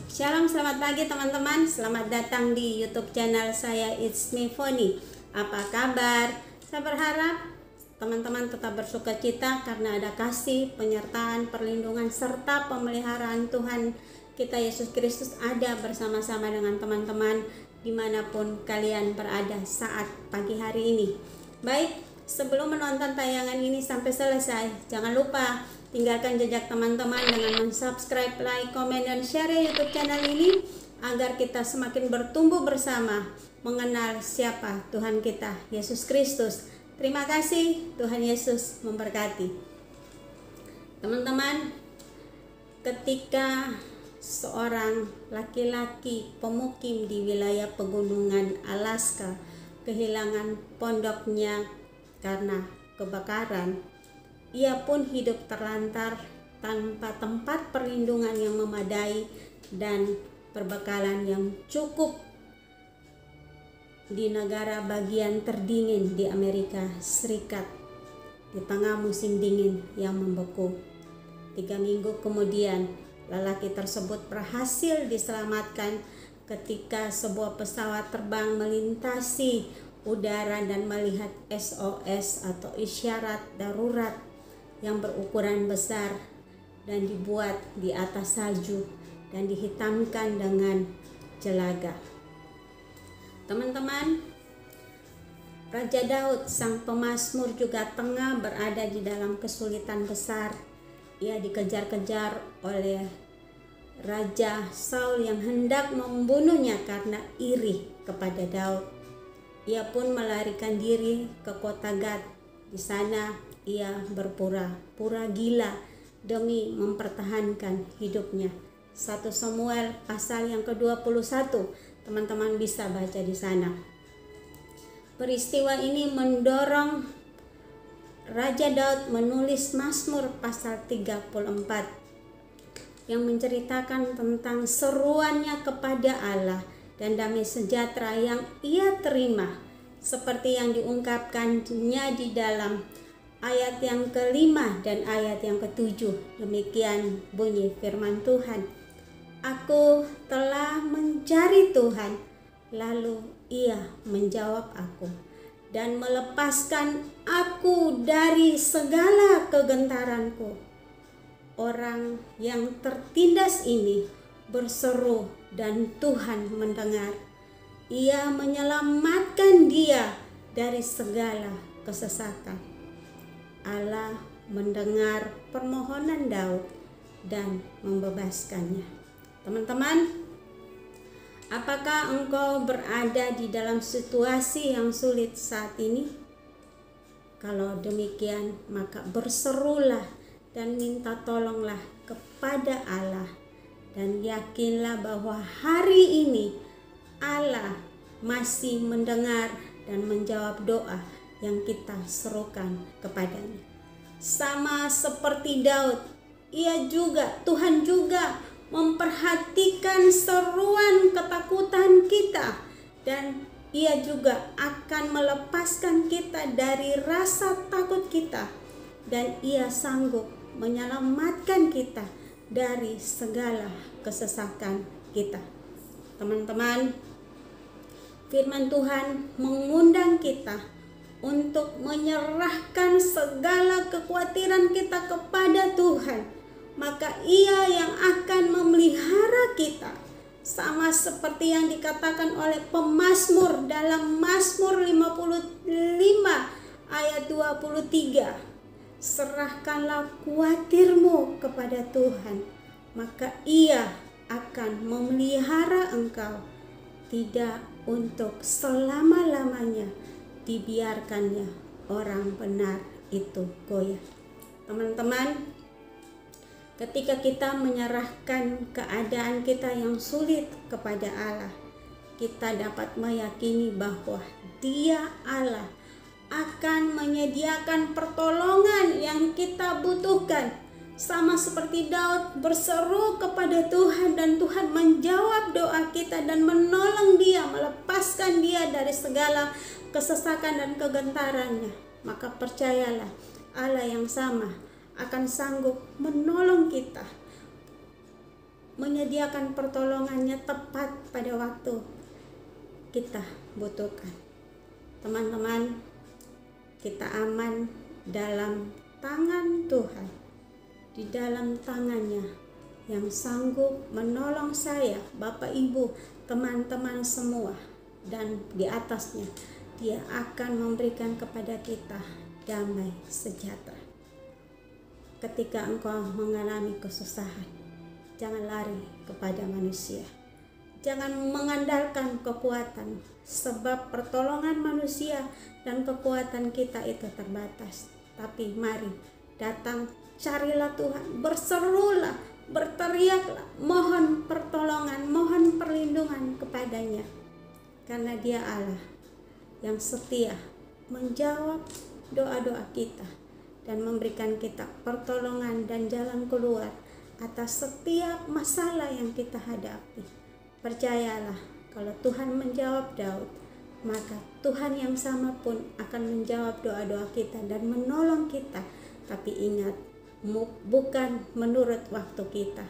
Shalom, selamat pagi teman-teman. Selamat datang di YouTube channel saya, It's Me Foni. Apa kabar? Saya berharap teman-teman tetap bersukacita karena ada kasih, penyertaan, perlindungan, serta pemeliharaan Tuhan kita Yesus Kristus ada bersama-sama dengan teman-teman dimanapun kalian berada saat pagi hari ini. Baik, sebelum menonton tayangan ini sampai selesai, jangan lupa tinggalkan jejak teman-teman dengan subscribe, like, komen, dan share YouTube channel ini agar kita semakin bertumbuh bersama mengenal siapa Tuhan kita, Yesus Kristus. Terima kasih, Tuhan Yesus memberkati. Teman-teman, ketika seorang laki-laki pemukim di wilayah pegunungan Alaska kehilangan pondoknya karena kebakaran, ia pun hidup terlantar tanpa tempat perlindungan yang memadai dan perbekalan yang cukup di negara bagian terdingin di Amerika Serikat di tengah musim dingin yang membeku. 3 minggu kemudian, lelaki tersebut berhasil diselamatkan ketika sebuah pesawat terbang melintasi udara dan melihat SOS atau isyarat darurat yang berukuran besar dan dibuat di atas salju dan dihitamkan dengan jelaga. Teman-teman, Raja Daud sang pemazmur juga tengah berada di dalam kesulitan besar. Ia dikejar-kejar oleh Raja Saul yang hendak membunuhnya karena iri kepada Daud. Ia pun melarikan diri ke kota Gad. Di sana ia berpura-pura gila demi mempertahankan hidupnya. 1 Samuel pasal yang ke-21, teman-teman bisa baca di sana. Peristiwa ini mendorong Raja Daud menulis Mazmur pasal 34 yang menceritakan tentang seruannya kepada Allah dan damai sejahtera yang ia terima, seperti yang diungkapkannya di dalam ayat yang ke-5 dan ayat yang ke-7. Demikian bunyi firman Tuhan. Aku telah mencari Tuhan, lalu Ia menjawab aku dan melepaskan aku dari segala kegentaranku. Orang yang tertindas ini berseru dan Tuhan mendengar. Ia menyelamatkan dia dari segala kesesakan. Allah mendengar permohonan Daud dan membebaskannya. Teman-teman, apakah engkau berada di dalam situasi yang sulit saat ini? Kalau demikian, maka berserulah dan minta tolonglah kepada Allah, dan yakinlah bahwa hari ini Allah masih mendengar dan menjawab doa yang kita serukan kepadanya. Sama seperti Daud, Tuhan juga memperhatikan seruan ketakutan kita, dan Ia juga akan melepaskan kita dari rasa takut kita, dan Ia sanggup menyelamatkan kita dari segala kesesakan kita. Teman-teman, firman Tuhan mengundang kita untuk menyerahkan segala kekhawatiran kita kepada Tuhan, maka Ia yang akan memelihara kita. Sama seperti yang dikatakan oleh pemazmur dalam Mazmur 55 ayat 23. Serahkanlah khawatirmu kepada Tuhan, maka Ia akan memelihara engkau. Tidak untuk selama-lamanya dibiarkannya orang benar itu goyah. Teman-teman, ketika kita menyerahkan keadaan kita yang sulit kepada Allah, kita dapat meyakini bahwa Dia Allah akan menyediakan pertolongan yang kita butuhkan. Sama seperti Daud berseru kepada Tuhan, dan Tuhan menjawab doa kita dan menolong dia, melepaskan dia dari segala kesesakan dan kegentarannya. Maka percayalah, Allah yang sama akan sanggup menolong kita menyediakan pertolongannya tepat pada waktu kita butuhkan. Teman-teman, kita aman dalam tangan Tuhan, di dalam tangannya yang sanggup menolong saya, Bapak Ibu, teman-teman semua, dan di atasnya Dia akan memberikan kepada kita damai sejahtera. Ketika engkau mengalami kesusahan, jangan lari kepada manusia. Jangan mengandalkan kekuatan, sebab pertolongan manusia dan kekuatan kita itu terbatas. Tapi mari datang, carilah Tuhan, berserulah, berteriaklah, mohon pertolongan, mohon perlindungan kepadanya. Karena Dia Allah yang setia menjawab doa-doa kita dan memberikan kita pertolongan dan jalan keluar atas setiap masalah yang kita hadapi. Percayalah, kalau Tuhan menjawab Daud, maka Tuhan yang sama pun akan menjawab doa-doa kita dan menolong kita. Tapi ingat, bukan menurut waktu kita,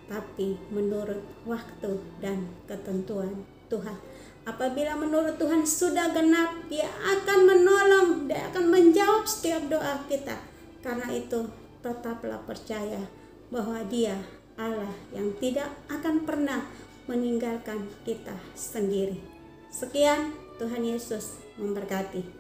tapi menurut waktu dan ketentuan Tuhan. Apabila menurut Tuhan sudah genap, Dia akan menolong, Dia akan menjawab setiap doa kita. Karena itu, tetaplah percaya bahwa Dia Allah yang tidak akan pernah meninggalkan kita sendiri. Sekian, Tuhan Yesus memberkati.